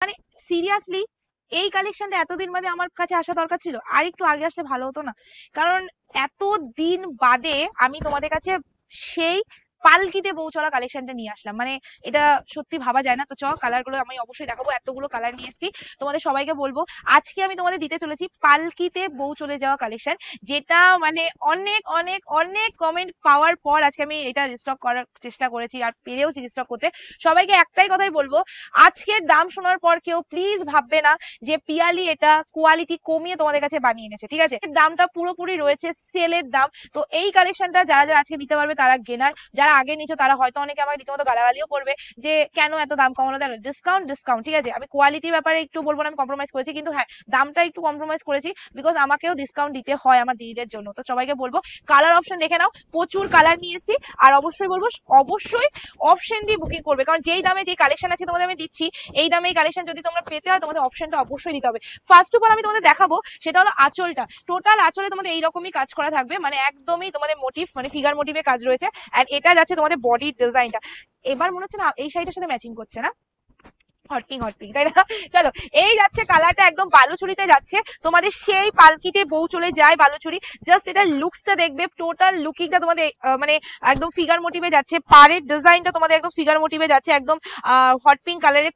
মানে সিরিয়াসলি এই কালেকশনটা এতদিন বাদে আমার কাছে আসা দরকার ছিল, আর একটু আগে আসলে ভালো হতো না? কারণ এত দিন বাদে আমি তোমাদের কাছে সেই পালকিতে বউ চলা কালেকশনটা নিয়ে আসলাম, মানে এটা সত্যি ভাবা যায় না। তো কালার গুলো আমি অবশ্যই দেখাবো, এতগুলো কালার নিয়ে এসেছি। তোমাদের সবাইকে বলবো আজকে আমি তোমাদের দিতে চলেছি পালকিতে বউ চলে যাওয়া কালেকশন, যেটা মানে অনেক অনেক অনেক কমেন্ট পাওয়ার পর আজকে আমি এটা রিস্টক করার চেষ্টা করেছি, আর পেরেওছি রিস্টক করতে। সবাইকে একটাই কথাই বলবো, আজকের দাম শোনার পর কেউ প্লিজ ভাববে না যে পিয়ালি এটা কোয়ালিটি কমিয়ে তোমাদের কাছে বানিয়ে এনেছে, ঠিক আছে? দামটা পুরোপুরি রয়েছে সেলের দাম। তো এই কালেকশনটা যারা যারা আজকে নিতে পারবে তারা গেনার, যারা আগে নিচ্ছ তারা হয়তো অনেকে আমাকে রীতিমতো গালাগালিও করবে যে কেন এত দাম কমানো, দেয় ডিসকাউন্ট ডিসকাউন্ট, ঠিক আছে? আমি কোয়ালিটির ব্যাপারে একটু বলবো না আমি কম্প্রোমাইজ করেছি, কিন্তু হ্যাঁ দামটা একটু কম্প্রোমাইজ করেছি, বিকজ আমাকেও ডিসকাউন্ট দিতে হয় আমার দিদিদের জন্য। তো সবাইকে বলবো কালার অপশন দেখে নাও, প্রচুর কালার নিয়েছি। আর অবশ্যই বলবো অবশ্যই অপশন দিয়ে বুকিং করবে, কারণ যেই দামে যে কালেকশন আছে তোমাদের আমি দিচ্ছি, এই দামে এই কালেকশন যদি তোমরা পেতে হয় তোমাদের অপশনটা অবশ্যই দিতে হবে। ফার্স্ট অফ অল আমি তোমাদের দেখাবো সেটা হলো আঁচলটা। টোটাল আঁচলে তোমাদের এইরকমই কাজ করা থাকবে, মানে একদমই তোমাদের মোটিভ মানে ফিগার মোটিভে কাজ রয়েছে। আর এটা যাচ্ছে তোমাদের বডির ডিজাইনটা, এবার মনে হচ্ছে না এই শাড়িটার সাথে ম্যাচিং করছে না? হট পিঙ্ক হট পিঙ্ক, তাই না? চলো, এই যাচ্ছে কালারটা একদম বালুচুরিতে যাচ্ছে তোমাদের, সেই পালকিতে বউ চলে যায় বালুচুরি। জাস্ট এটা লুকসটা দেখবে, টোটাল লুকিংটা তোমাদের মানে একদম ফিগার মোটিভে যাচ্ছে। পাড়ের ডিজাইনটা তোমাদের একদম ফিগার মোটিভে যাচ্ছে, একদম হট পিঙ্ক কালারের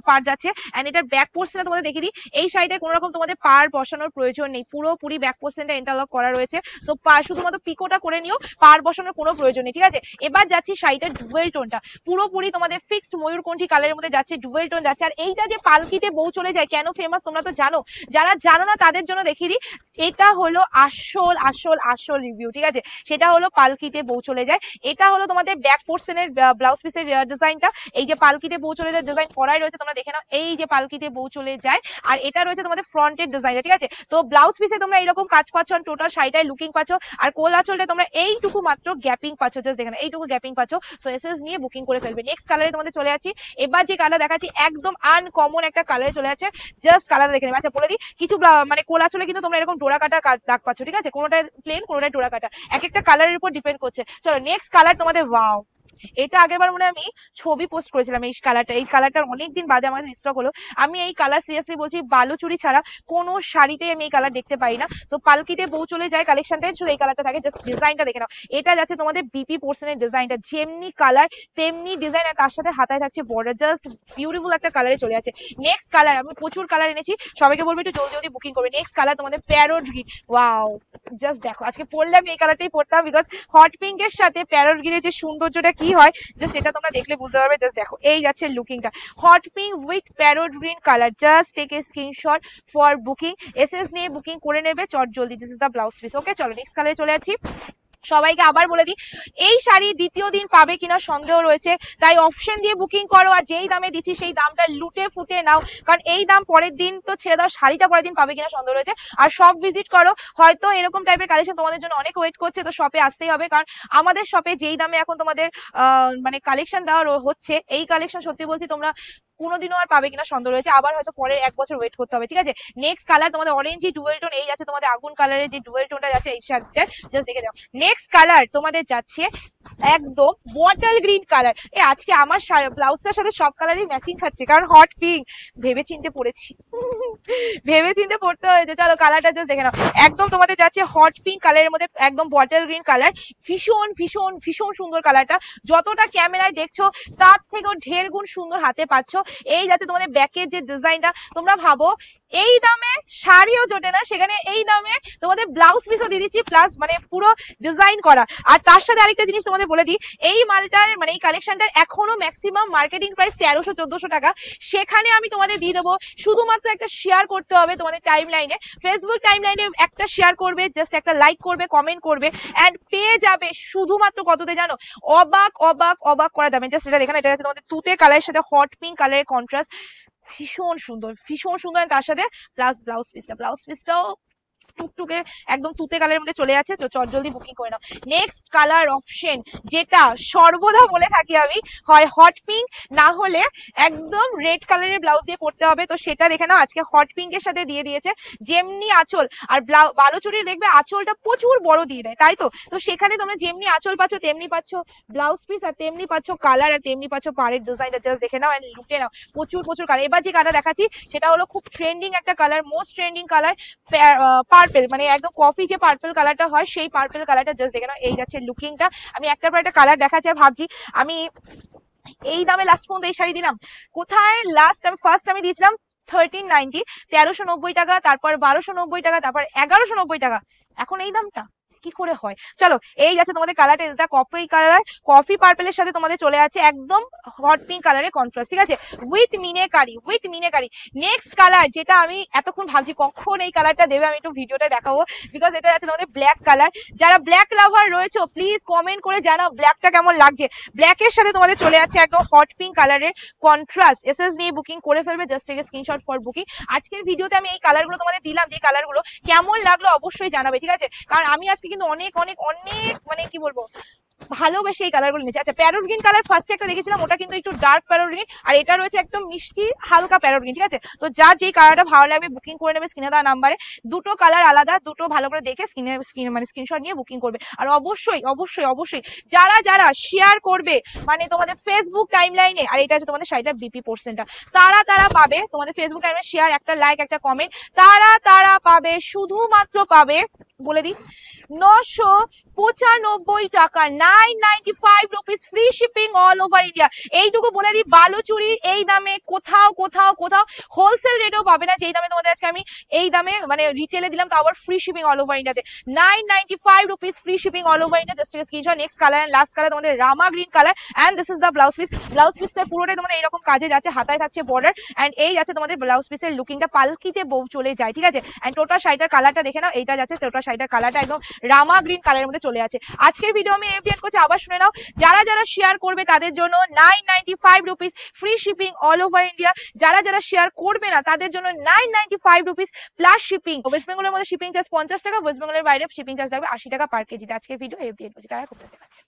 পাড় যাচ্ছে। এন্ড এটার ব্যাক পোর্শনটা তোমাদের দেখে দিই, এই শাড়িটায় কোনো রকম তোমাদের পাড় বসানোর প্রয়োজন নেই, পুরোপুরি ব্যাক পোর্শনটা ইন্টারলক করা রয়েছে। তো শুধুমাত্র পিকোটা করে নিও, পাড় বসানোর কোনো প্রয়োজন নেই, ঠিক আছে? এবার যাচ্ছি শাড়িটার ডুয়েল টোনটা, পুরোপুরি তোমাদের ফিক্সড ময়ূরকণ্ঠী কালারের মধ্যে যাচ্ছে, ডুয়েল টোন যাচ্ছে। আর এইটা যে পালকিতে বউ চলে যায় কেন ফেমাস তোমরা তো জানো, যারা জানো না তাদের জন্য দেখিয়ে দিই। এটা হলো আসল আসল আসল রিভিউ, ঠিক আছে? সেটা হলো পালকিতে বউ চলে যায়। এটা হলো তোমাদের ব্যাক পোর্শনের ব্লাউজ পিসের ডিজাইনটা, এই যে পালকিতে বউ চলে যায় ডিজাইন করাই রয়েছে, তোমরা দেখে নাও এই যে পালকিতে বউ চলে যায়। আর এটা রয়েছে তোমাদের ফ্রন্টের ডিজাইনটা, ঠিক আছে? তো ব্লাউজ পিসে তোমরা এরকম কাজ পাচ্ছ, টোটাল শাড়িটায় লুকিং পাচ্ছ। আর কোল আঁচলটা তোমরা এইটুকু মাত্র গ্যাপিং পাচ্ছ, জাস্ট দেখে নাও এইটুকু গ্যাপিং পাচ্ছ। সো এসএস নিয়ে বুকিং করে ফেলবে। নেক্সট কালারে তোমাদের চলে আছি। এবার যে কালার দেখাচ্ছি একদম আনকমন একটা কালারে চলে আছে, জাস্ট কালার দেখে নেবে। আচ্ছা বলে দিই, কিছু মানে কোলা চলে কিন্তু তোমরা এরকম ডোরা কাটা দাগ পাচ্ছ, ঠিক আছে? কোনোটায় প্লেন কোনোটায় ডোরা কাটা, এক একটা কালারের উপর ডিপেন্ড করছে। চলো নেক্সট কালার তোমাদের, ওয়াও, এটা আগেরবার মনে আমি ছবি পোস্ট করেছিলাম এই কালারটা, এই কালারটার অনেকদিন বাদে আমার স্টক হলো। আমি এই কালার সিরিয়াসলি বলছি বালুচুরি ছাড়া কোনো শাড়িতে আমি এই কালার দেখতে পাই না। তো পালকিতে বউ চলে যায় কালেকশনটাই শুধু এই কালারটা থাকে, জাস্ট ডিজাইনটা দেখে নাও। এটা যাচ্ছে তোমাদের বিপি পোর্শনের ডিজাইনটা, যেমনি কালার তেমনি ডিজাইন, আর তার সাথে হাতায় থাকছে বর্ডার, জাস্ট বিউটিফুল একটা কালারে চলে আছে। নেক্সট কালার আমি প্রচুর কালার এনেছি, সবাইকে বলবো একটু জলদি জলদি বুকিং করবে। নেক্সট কালার তোমাদের প্যারোট গ্রিন, ওয়াও, জাস্ট দেখো আজকে পরলে আমি এই কালারটাই পরতাম, বিকজ হট পিঙ্ক এর সাথে প্যারোট গ্রিনের যে সৌন্দর্যটা কি হয় জাস্ট এটা তোমরা দেখলে বুঝতে পারবে। জাস্ট দেখো এই যাচ্ছে লুকিংটা, hot pink with parrot green colour. Just take a screenshot for booking, SS নিয়ে বুকিং করে নেবে চট জলদি। This is the blouse piece. Okay চলো নেক্সট কালারে চলে আছি। সবাইকে আবার বলে দিই, এই শাড়ি দ্বিতীয় দিন পাবে কিনা সন্দেহ রয়েছে, তাই অপশন দিয়ে বুকিং করো। আর যেই দামে দিচ্ছি সেই দামটা লুটে ফুটে নাও, কারণ এই দাম পরের দিন তো ছেড়ে দাও, শাড়িটা পরের দিন পাবে কিনা সন্দেহ রয়েছে। আর শপ ভিজিট করো, হয়তো এরকম টাইপের কালেকশন তোমাদের জন্য অনেক ওয়েট করছে, তো শপে আসতেই হবে। কারণ আমাদের শপে যেই দামে এখন তোমাদের মানে কালেকশন দেওয়া হচ্ছে, এই কালেকশন সত্যি বলছি তোমরা কোনোদিনও আর পাবে কিনা সন্দেহ রয়েছে, আবার হয়তো পরের এক বছর ওয়েট করতে হবে, ঠিক আছে? নেক্সট কালার তোমাদের অরেঞ্জি ডুয়েল টোন, এই যাচ্ছে তোমাদের আগুন কালারের যে ডুয়েল টোনটা যাচ্ছে এই শাড়িটার, জাস্ট দেখে দাও। নেক্সট কালার তোমাদের যাচ্ছে একদম বটল গ্রিন কালার। আজকে আমার ব্লাউজটার সাথে সব কালারই ম্যাচিং খাচ্ছে, কারণ হট পিঙ্ক ভেবে চিনতে পড়েছি ভেবে চিনতে পড়তে হয়েছে। চলো কালারটা জাস্ট দেখে নাও, একদম তোমাদের যাচ্ছে হট পিঙ্ক কালারের মধ্যে একদম বটল গ্রিন কালার, ভীষণ ভীষণ ভীষণ সুন্দর কালারটা। যতটা ক্যামেরায় দেখছো তার থেকেও ঢের গুণ সুন্দর হাতে পাচ্ছ। এই যাচ্ছে তোমাদের ব্যাকের যে ডিজাইনটা, তোমরা ভাবো এই দামে শাড়িও জোটে না, সেখানে এই দামে তোমাদের ব্লাউজ পিসও দিয়ে দিচ্ছি, প্লাস মানে পুরো ডিজাইন করা। আর তার সাথে আরেকটা জিনিস তোমাদের বলে দিই, এই মালটার মানে এই কালেকশনটার এখনো ম্যাক্সিমাম মার্কেটিং প্রাইস 1300-1400 টাকা, সেখানে আমি তোমাদের দিয়ে দেবো। শুধুমাত্র একটা শেয়ার করতে হবে তোমাদের টাইম লাইনে, ফেসবুক টাইম লাইনে একটা শেয়ার করবে, জাস্ট একটা লাইক করবে, কমেন্ট করবে, অ্যান্ড পেয়ে যাবে শুধুমাত্র কততে জানো? অবাক অবাক অবাক করা দামে। জাস্ট এটা দেখেন, এটা হচ্ছে তোমাদের তুতে কালারের সাথে হট পিঙ্ক কালারের কন্ট্রাস্ট, ভীষণ সুন্দর ভীষণ সুন্দর। তার সাথে প্লাস ব্লাউজ পিসটাও টুকটুকে একদম তুতে কালারের মধ্যে চলে যাচ্ছে, চট জলদি বুকিং করে নাও। নেক্সট কালার অপশন যেটা সর্বদা বলে থাকি আমি, হয় হট পিঙ্ক না হলে একদম রেড কালারের ব্লাউজ দিয়ে পরতে হবে, তো সেটা দেখে নাও আজকে হট পিঙ্কের সাথে দিয়ে দিয়েছে যেমনি আঁচল। আর বালুচুরির দেখবে আঁচলটা প্রচুর বড় দিয়ে দেয়, তাই তো, তো সেখানে তোমরা যেমনি আঁচল পাচ্ছ তেমনি পাচ্ছ ব্লাউজ পিস, আর তেমনি পাচ্ছ কালার, আর তেমনি পাচ্ছ পাড়ের ডিজাইনটা। জাস্ট দেখে নাও এন্ড লুটে নাও, প্রচুর প্রচুর কালার। এবার যে কালার দেখাচ্ছি সেটা হলো খুব ট্রেন্ডিং একটা colour, most trending colour, purple, মানে একদম কফি যে পার্পেল কালারটা হয় সেই পার্পেল কালারটা। জাস্ট দেখে নাও, এই যাচ্ছে লুকিংটা। আমি একটার পর একটা কালার দেখাচ্ছি আর ভাবছি আমি এই দামে লাস্ট পর্যন্ত এই শাড়ি দিলাম কোথায়। লাস্ট আমি ফার্স্ট আমি দিয়েছিলাম 1390, 1390 টাকা, তারপর 1290 টাকা, তারপর 1190 টাকা, এখন এই দামটা কি করে হয়। চলো এই যাচ্ছে তোমাদের কালারটা, এটা কফি কালার, কফি পার্পেলের সাথে তোমাদের চলে আছে একদম হট পিঙ্ক কালারের কন্ট্রাস্ট, ঠিক আছে, with meenakari, with meenakari. Next colour যেটা আমি এতক্ষণ ভাবছি কখন এই কালারটা দেবে, আমি একটু ভিডিওটা দেখাবো, বিকজ এটা যাচ্ছে তোমাদের ব্ল্যাক কালার। যারা ব্ল্যাক লাভার রয়েছে প্লিজ কমেন্ট করে জানাও ব্ল্যাকটা কেমন লাগছে। ব্ল্যাকের সাথে তোমাদের চলে আছে একদম হট পিঙ্ক কালারের কন্ট্রাস্ট। এসএস নিয়ে বুকিং করে ফেলবে, just take screenshot for booking. আজকের ভিডিওতে আমি এই কালারগুলো তোমাদের দিলাম, যে কালারগুলো কেমন লাগলো অবশ্যই জানাবে, ঠিক আছে, কারণ আমি আজকে কিন্তু অনেক অনেক অনেক মানে কি বলবো ভালোবেসে এই কালারগুলো নিয়েছে। আচ্ছা, প্যারট গ্রিন কালার ফার্স্টে একটা দেখেছিলাম, ওটা কিন্তু একটু ডার্ক প্যারট গ্রিন, আর এটা রয়েছে একদম মিষ্টি হালকা প্যারট গ্রিন, ঠিক আছে। তো যার যেই কালারটা ভালো লাগবে বুকিং করে নেবে স্ক্রিনে দেওয়া নাম্বারে। দুটো কালার আলাদা, দুটো ভালো করে দেখে স্ক্রিনশট নিয়ে বুকিং করবে। আর অবশ্যই অবশ্যই অবশ্যই যারা যারা শেয়ার করবে মানে তোমাদের ফেসবুক টাইমলাইনে, আর এটা আছে তোমাদের শাড়িটার বিপি পোর্শনটা, তারা তারা পাবে তোমাদের ফেসবুক টাইমলাইনে শেয়ার, একটা লাইক, একটা কমেন্ট, তারা তারা পাবে, শুধুমাত্র পাবে বলে দিই 995 টাকা, 995 rupees, free shipping all over India. এইটুকু বলে দিই, বালুচুরি এই দামে কোথাও কোথাও কোথাও হোলসেল রেটেও পাবে না, যেই দামে তোমাদের আজকে আমি এই দামে মানে রিটেলে দিলাম, তাও আবার ফ্রি শিপিং অল ওভার ইন্ডিয়াতে। 995 rupees, free shipping all over India. Just screenshot. Next colour and last colour তোমাদের Rama green colour, and this is the blouse piece. Blouse পিসটা পুরোটাই তোমাদের এইরকম কাজে যাচ্ছে, হাতায় থাকছে বর্ডার, এন্ড এই যাচ্ছে তোমাদের ব্লাউজ পিসের লুকিংটা, পালকিতে বউ চলে যায়, ঠিক আছে। এন্ড টোটাল শাড়িটার কালারটা দেখে নাও, এইটা যাচ্ছে টোটাল শাড়িটার কালারটা একদম রামা গ্রিন কালারের মধ্যে চলে আছে। আজকের ভিডিও আমি এফডিএন করছি, আবার শুনে নাও, যারা যারা শেয়ার করবে তাদের জন্য 995 rupees, free shipping all over India. যারা যারা শেয়ার করবে না তাদের জন্য 995 রুপিস প্লাস শিপিং। ওয়েস্ট বেঙ্গলের মধ্যে শিপিং চার্জ 50 টাকা, ওয়েস্ট বেঙ্গলের বাইরে শিপিং চার্জ লাগবে 80 টাকা পার কেজিতে। আজকের ভিডিও এফডিএন করছি, তারা করতে দেখাচ্ছে।